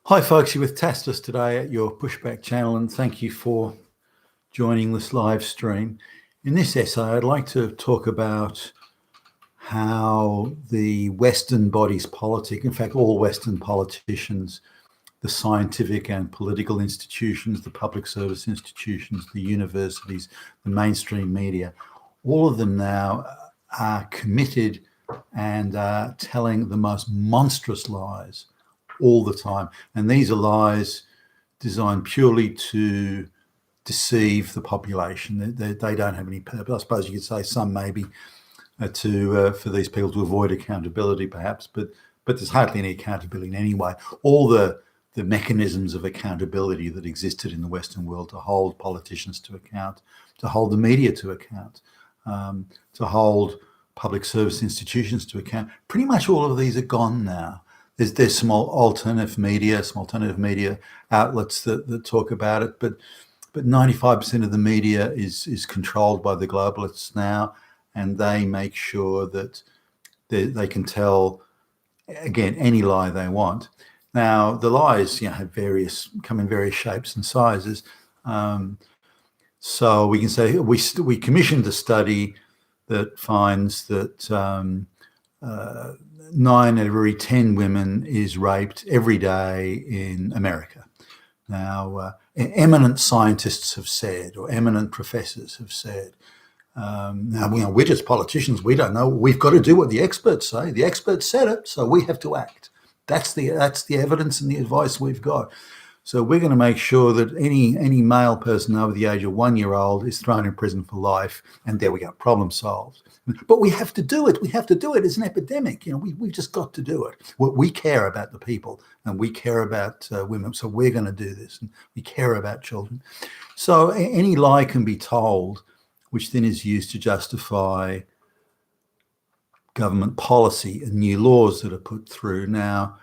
Hi folks, you're with Tastus today at your Pushback channel, and thank you for joining this live stream. In this essay, I'd like to talk about how the Western bodies politic, in fact, all Western politicians, the scientific and political institutions, the public service institutions, the universities, the mainstream media, all of them now are committed and are telling the most monstrous lies all the time. And these are lies designed purely to deceive the population. They don't have any purpose. I suppose you could say some maybe for these people to avoid accountability perhaps, but there's hardly any accountability in any way. All the mechanisms of accountability that existed in the Western world to hold politicians to account, to hold the media to account, to hold public service institutions to account, pretty much all of these are gone now. There's some alternative media outlets that talk about it, but 95% of the media is controlled by the globalists now, and they make sure that they can tell, again, any lie they want. Now the lies, come in various shapes and sizes. So we can say we commissioned a study that finds that 9 out of every 10 women is raped every day in America. Now, eminent scientists have said, or eminent professors have said, now, we're just politicians. We don't know. We've got to do what the experts say. The experts said it, so we have to act. That's the evidence and the advice we've got. So we're going to make sure that any male person over the age of 1 year old is thrown in prison for life, and there we go, problem solved. But we have to do it. We have to do it. It's an epidemic. We've just got to do it. We care about the people, and we care about women, so we're going to do this, and we care about children. So any lie can be told, which then is used to justify government policy and new laws that are put through. Now,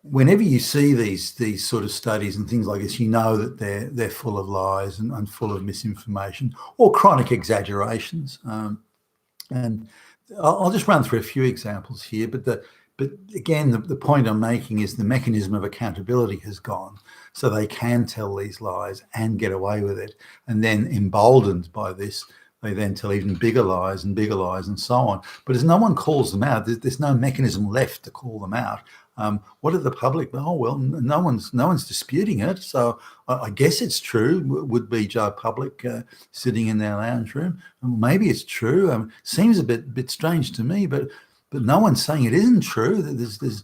whenever you see these sort of studies and things like this, you know that they're full of lies and full of misinformation or chronic exaggerations. And I'll just run through a few examples here, but again, the point I'm making is the mechanism of accountability has gone, so they can tell these lies and get away with it. And then emboldened by this, they then tell even bigger lies and so on. But as no one calls them out, there's no mechanism left to call them out. What are the public? Oh, well, no one's disputing it. So I guess it's true, would be Joe Public sitting in their lounge room. Maybe it's true. Seems a bit strange to me, but no one's saying it isn't true. There's MSNBC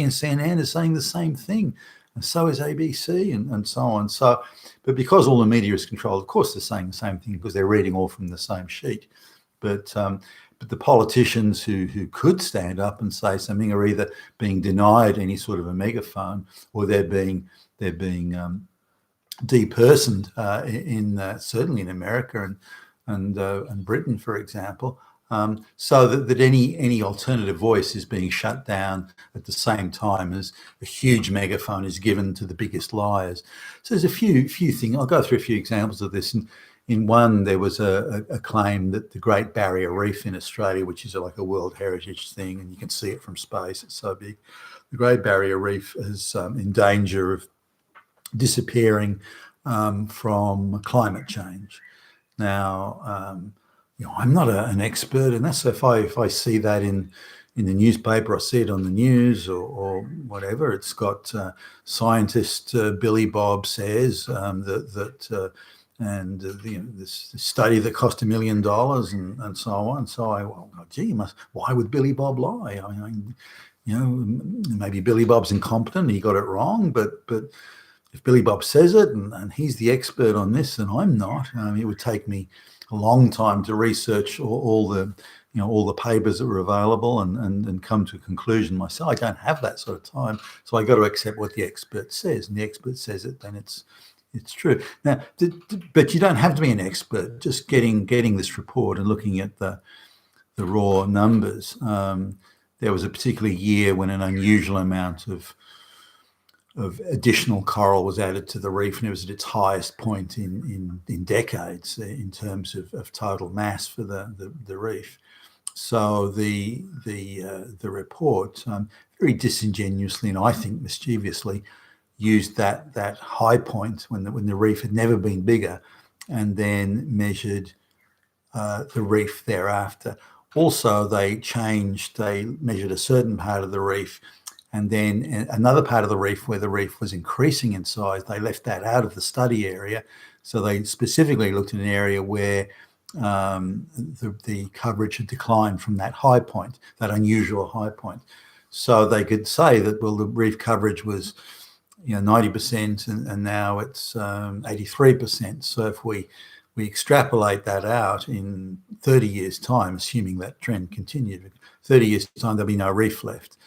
and CNN are saying the same thing, and so is ABC and so on. So, but because all the media is controlled, of course they're saying the same thing because they're reading all from the same sheet. But the politicians who could stand up and say something are either being denied any sort of a megaphone, or they're being depersoned certainly in America and Britain, for example. So that any alternative voice is being shut down at the same time as a huge megaphone is given to the biggest liars. So there's a few things. I'll go through a few examples of this. In one, there was a claim that the Great Barrier Reef in Australia, which is like a World Heritage thing, and you can see it from space, it's so big. The Great Barrier Reef is in danger of disappearing from climate change. Now, I'm not an expert in that, so if I see that in the newspaper, I see it on the news or whatever, it's got scientist Billy Bob says this study that cost $1 million and so on. So why would Billy Bob lie? Maybe Billy Bob's incompetent, he got it wrong, but if Billy Bob says it and he's the expert on this and I'm not, it would take me a long time to research all the papers that were available and come to a conclusion myself. I don't have that sort of time, so I got to accept what the expert says, and the expert says it, then it's true. Now, but you don't have to be an expert. Just getting this report and looking at the raw numbers. There was a particular year when an unusual amount of additional coral was added to the reef, and it was at its highest point in decades in terms of total mass for the reef. So the report very disingenuously and I think mischievously used that high point when the reef had never been bigger, and then measured the reef thereafter. Also, they measured a certain part of the reef, and then another part of the reef where the reef was increasing in size, they left that out of the study area. So they specifically looked at an area where the coverage had declined from that high point, that unusual high point. So they could say that, well, the reef coverage was 90%, and now it's 83%. So if we extrapolate that out in 30 years' time, assuming that trend continued, 30 years' time, there'll be no reef left.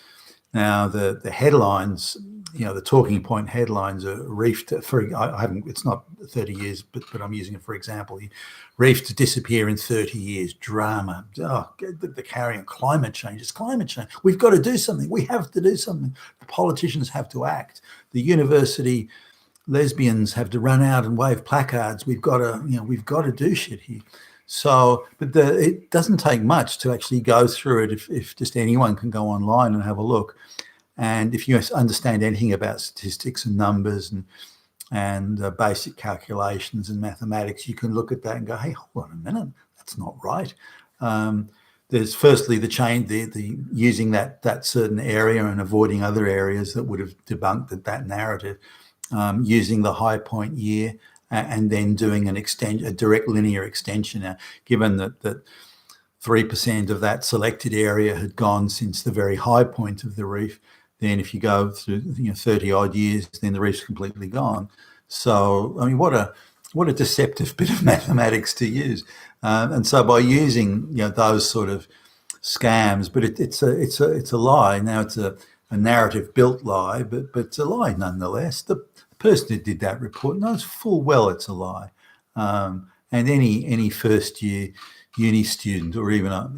Now, the headlines, the talking point headlines are reef it's not 30 years, but I'm using it for example. Reef to disappear in 30 years, drama. Oh, the carrying climate change. It's climate change. We've got to do something. We have to do something. The politicians have to act. The university lesbians have to run out and wave placards. We've got to do shit here. So, but it doesn't take much to actually go through it if just anyone can go online and have a look. And if you understand anything about statistics and numbers and basic calculations and mathematics, you can look at that and go, hey, hold on a minute, that's not right. There's firstly the change, the using that certain area and avoiding other areas that would have debunked that narrative, using the high point year, and then doing a direct linear extension. Now, given that 3% of that selected area had gone since the very high point of the reef, then if you go through 30 odd years, then the reef's completely gone. So, I mean, what a deceptive bit of mathematics to use. And so by using those sort of scams, but it's a lie. Now it's a narrative built lie, but it's a lie nonetheless. The person who did that report knows full well it's a lie, and any first year uni student or even a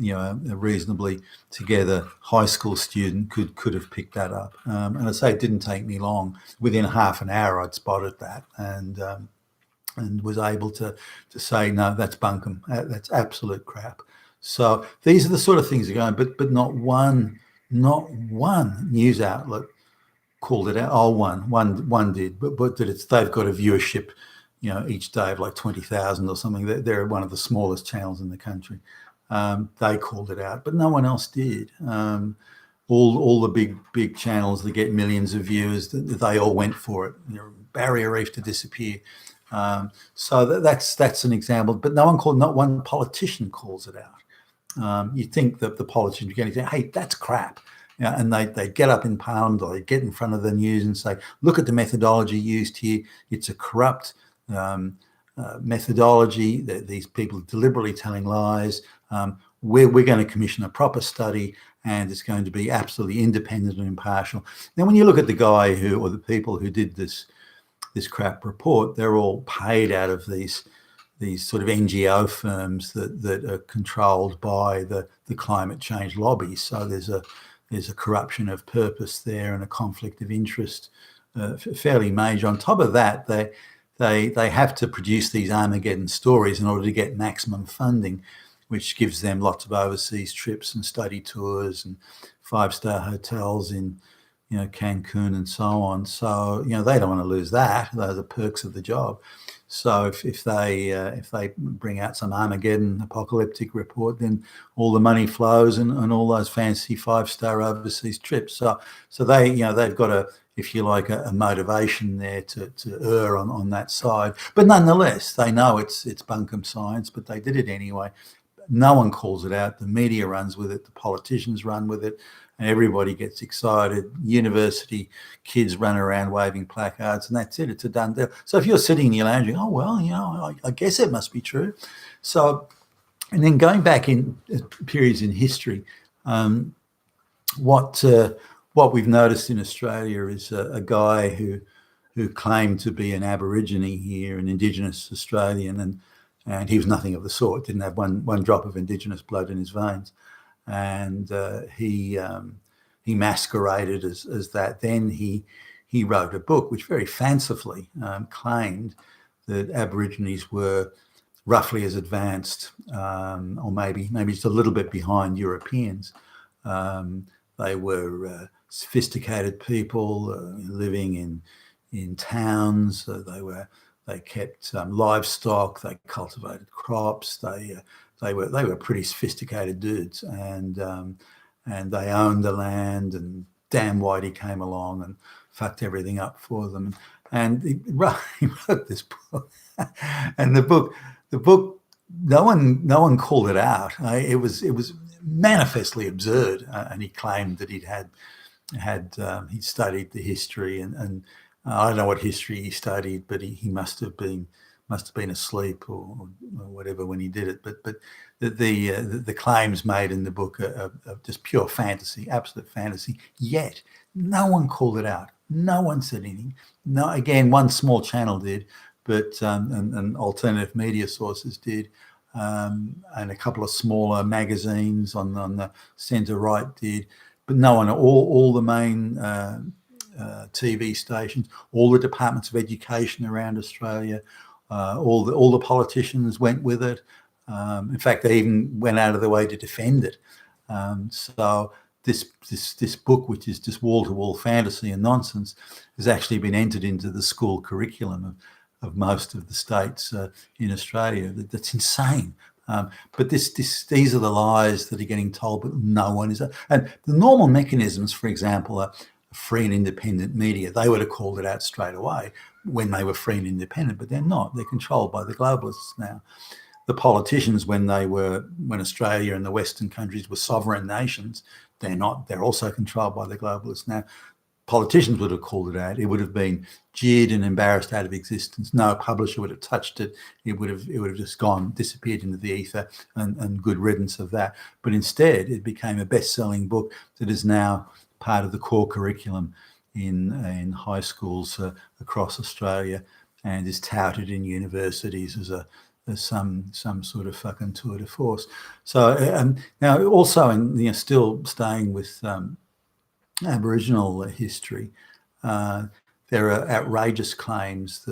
reasonably together high school student could have picked that up. And I say it didn't take me long. Within half an hour, I'd spotted that and was able to say, no, that's bunkum. That's absolute crap. So these are the sort of things that are going, but not one news outlet called it out. Oh, one did, but that they've got a viewership, each day of like 20,000 or something. They're one of the smallest channels in the country. They called it out, but no one else did. All the big channels that get millions of viewers, they all went for it. Barrier reef to disappear. So that's an example, but not one politician calls it out. You think that the politicians are going to say, hey, that's crap. And they get up in Parliament or they get in front of the news and say, look at the methodology used here. It's a corrupt methodology. These people are deliberately telling lies. We're going to commission a proper study and it's going to be absolutely independent and impartial. Now, when you look at the guy or the people who did this crap report, they're all paid out of these sort of NGO firms that are controlled by the climate change lobby. So there's a corruption of purpose there and a conflict of interest, fairly major. On top of that, they have to produce these Armageddon stories in order to get maximum funding, which gives them lots of overseas trips and study tours and 5-star hotels in Cancun and so on. So they don't want to lose that. Those are the perks of the job. So if they bring out some Armageddon apocalyptic report, then all the money flows and all those fancy 5-star overseas trips. So they've got a motivation there to err on that side. But nonetheless, they know it's bunkum science, but they did it anyway. No one calls it out. The media runs with it. The politicians run with it. And everybody gets excited. University kids run around waving placards, and that's it. It's a done deal. So if you're sitting in your lounge, oh, well, I guess it must be true. So, and then going back in periods in history, what we've noticed in Australia is a guy who claimed to be an Aborigine here, an Indigenous Australian, and he was nothing of the sort. Didn't have one drop of Indigenous blood in his veins. And he masqueraded as that. Then he wrote a book which very fancifully claimed that Aborigines were roughly as advanced, or maybe just a little bit behind Europeans. They were sophisticated people living in towns. They kept livestock. They cultivated crops. They were pretty sophisticated dudes, and they owned the land. And damn Whitey came along and fucked everything up for them. And he wrote this book, and the book, no one called it out. It was manifestly absurd, and he claimed that he'd studied the history, and I don't know what history he studied, but he must have been asleep or whatever when he did it. But the claims made in the book are just pure fantasy, absolute fantasy. Yet no one called it out. No one said anything. No, again, one small channel did, but and alternative media sources did, and a couple of smaller magazines on the centre right did, but no one. All the main TV stations, all the departments of education around Australia, all the politicians went with it. In fact, they even went out of their way to defend it. So this book, which is just wall-to-wall fantasy and nonsense, has actually been entered into the school curriculum of most of the states in Australia. That's insane. But these are the lies that are getting told, but no one is. And the normal mechanisms, for example, are free and independent media. They would have called it out straight away when they were free and independent, but they're not. They're controlled by the globalists now. The politicians, when Australia and the Western countries were sovereign nations, they're not. They're also controlled by the globalists now. Politicians would have called it out. It would have been jeered and embarrassed out of existence. No publisher would have touched it. It would have just disappeared into the ether, and good riddance of that. But instead, it became a best-selling book that is now part of the core curriculum in high schools across Australia, and is touted in universities as some sort of fucking tour de force. So now, also still staying with Aboriginal history, there are outrageous claims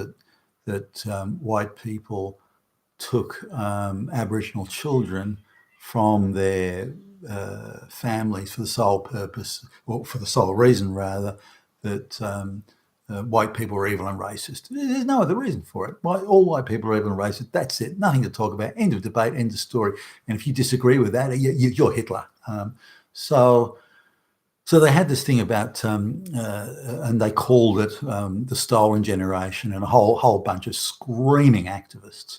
that white people took Aboriginal children from their families for the sole purpose, or for the sole reason rather, that white people are evil and racist. There's no other reason for it. All white people are evil and racist. That's it. Nothing to talk about. End of debate. End of story. And if you disagree with that, you're Hitler. So they had this thing about, and they called it the stolen generation, and a whole bunch of screaming activists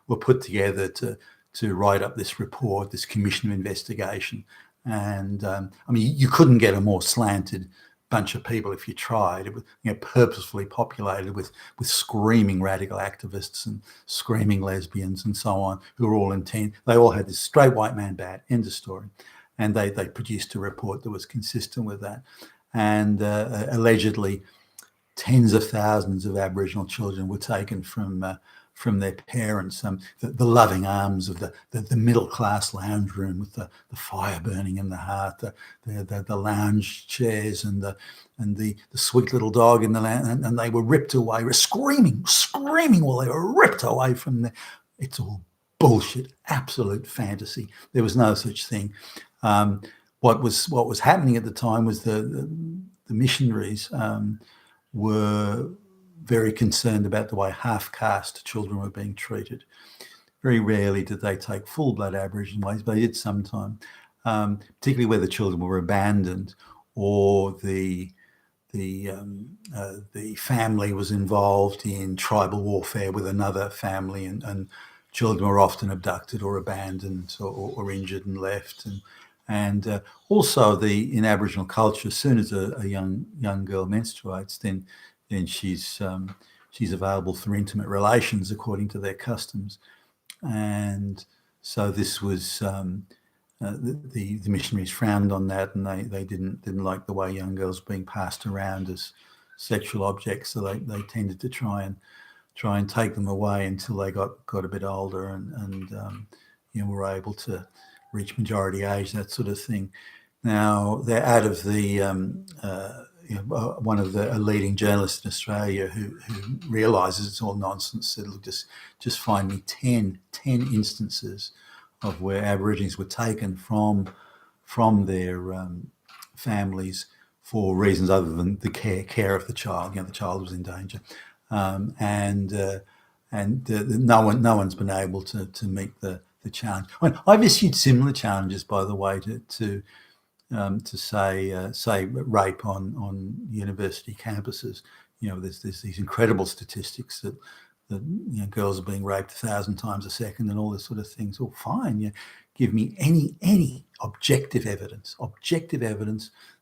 were put together to write up this report, this commission of investigation. And I mean, you couldn't get a more slanted bunch of people if you tried. It was purposefully populated with screaming radical activists and screaming lesbians and so on, who were all intent. They all had this straight white man bad, end of story. And they produced a report that was consistent with that. And allegedly, tens of thousands of Aboriginal children were taken from their parents, the loving arms of the middle class lounge room with the fire burning in the hearth, the lounge chairs and the sweet little dog in the lounge, and they were ripped away, screaming while they were ripped away from the. It's all bullshit, absolute fantasy. There was no such thing. What was happening at the time was the missionaries were very concerned about the way half-caste children were being treated. Very rarely did they take full-blood Aboriginal, but they did sometime, particularly where the children were abandoned, or the family was involved in tribal warfare with another family, and children were often abducted or abandoned or injured and left. And also in Aboriginal culture, as soon as a young girl menstruates, then she's available for intimate relations according to their customs. And so this was the missionaries frowned on that, and they didn't like the way young girls were being passed around as sexual objects. So they tended to try and take them away until they got a bit older and were able to reach majority age, that sort of thing. Now they're out of the one of the leading journalists in Australia who realises it's all nonsense said, look, just find me 10 instances of where Aborigines were taken from their families for reasons other than the care of the child. The child was in danger, and no one's been able to meet the challenge. I've issued similar challenges, by the way, to say rape on university campuses. There's these incredible statistics that girls are being raped 1,000 times a second and all this sort of things. Well, fine. Give me any objective evidence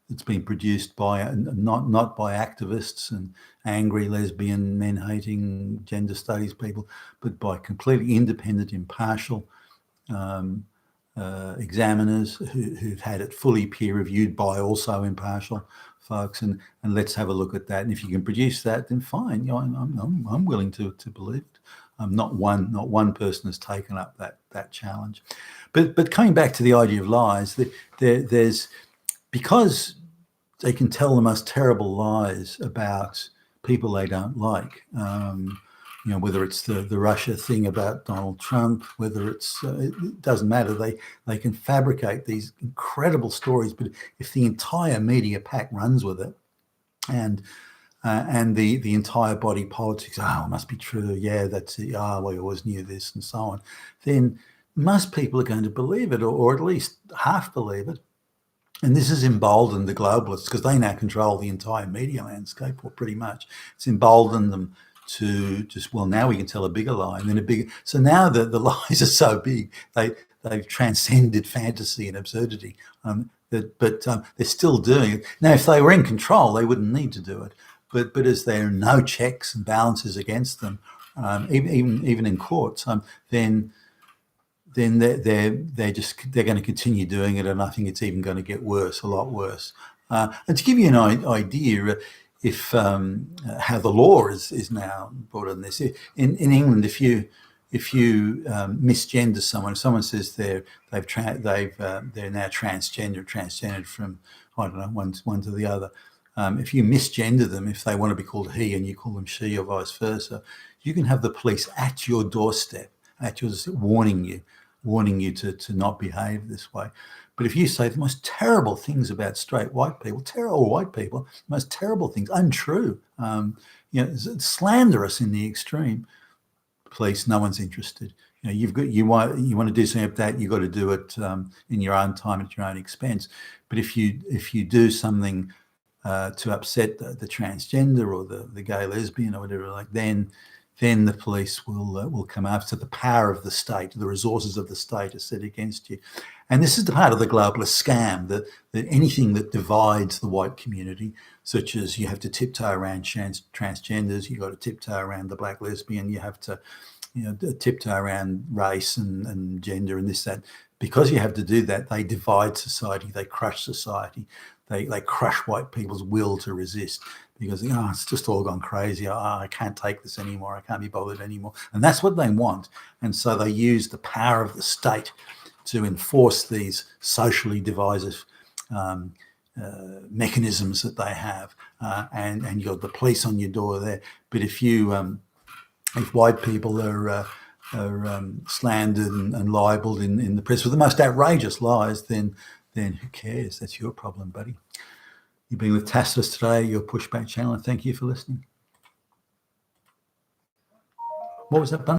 that's been produced by not by activists and angry lesbian men-hating gender studies people, but by completely independent, impartial examiners who've had it fully peer-reviewed by also impartial folks, and let's have a look at that. And if you can produce that, then fine. I'm willing to believe it. Not one person has taken up that challenge. But coming back to the idea of lies, there's because they can tell the most terrible lies about people they don't like. Whether it's the Russia thing about Donald Trump, whether it's it doesn't matter. They can fabricate these incredible stories, but if the entire media pack runs with it, and the entire body politics, it must be true. Yeah, that's it. We always knew this, and so on. Then most people are going to believe it, or at least half believe it. And this has emboldened the globalists because they now control the entire media landscape, or pretty much. It's emboldened them to just, now we can tell a bigger lie, and then a bigger. So now the lies are so big, they've transcended fantasy and absurdity. But they're still doing it. Now, if they were in control, they wouldn't need to do it. But as there are no checks and balances against them, even in courts, then they're going to continue doing it, and I think it's even going to get worse, a lot worse. And to give you an idea, if how the law is now brought in this, in England, if you misgender someone, if someone says they're now transgendered from, I don't know, one to the other. If you misgender them, if they want to be called he and you call them she, or vice versa, you can have the police at your doorstep, warning you to not behave this way. But if you say the most terrible things about straight white people, most terrible things, untrue, slanderous in the extreme, police, no one's interested. You want to do something like that, you've got to do it in your own time at your own expense. But if you do something to upset the transgender or the gay lesbian or whatever, then the police will come after. The power of the state, the resources of the state are set against you. And this is the part of the globalist scam, that anything that divides the white community, such as you have to tiptoe around transgenders, you've got to tiptoe around the black lesbian, you have to tiptoe around race and gender and this, that. Because you have to do that, they divide society, they crush society, they crush white people's will to resist, because it's just all gone crazy. I can't take this anymore. I can't be bothered anymore. And that's what they want. And so they use the power of the state to enforce these socially divisive mechanisms that they have. And you've got the police on your door there. But if white people are slandered and libeled in the press with the most outrageous lies, then who cares? That's your problem, buddy. You've been with Tacitus today, your Pushback channel, and thank you for listening. What was that button?